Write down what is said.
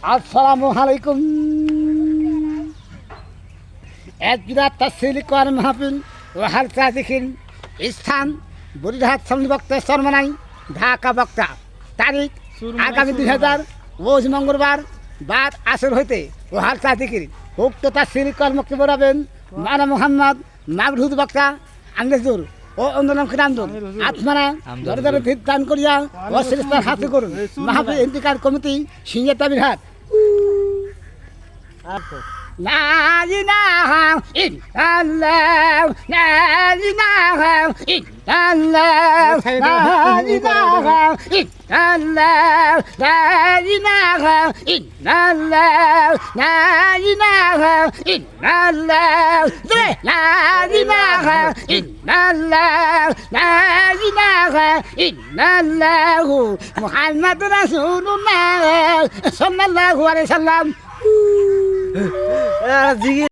আসসালামু আলাইকুম। একজোড়া তফসিল কোরআন মাহফিল ও হালকা দেখিন। স্থান বরিরহাট সামনে বক্তা শর্মানাই, ঢাকা বক্তা। তারিখ আগামী 2000 রোজ মঙ্গলবার বাদ আসর হইতে ও হালকা দেখির। উক্ত তফসিল কোরআন বক্তব্য রাখবেন মানা মোহাম্মদ মাগরুদ বক্তা আন্দেজুর ও অন্যনাম কিরামদুল। আপনারা ধরে ধরে ভিত দান করিয়া অশ্রেষ্ঠার হাতে করুন। মাহফিল ইন্তিকার কমিটি সিংহের তাবিরহাট। লা ইলাহা ইল্লাল্লাহ, লা ইলাহা ইল্লাল্লাহ, লা ইলাহা ইল্লাল্লাহ, লা ইলাহা ইল্লাল্লাহ, লা ইলাহা ইল্লাল্লাহ, লা ইলাহা ইল্লাল্লাহ, লা ইলাহা ইল্লাল্লাহ, মুহাম্মাদুর রাসূলুল্লাহ সাল্লাল্লাহু আলাইহি সাল্লাম।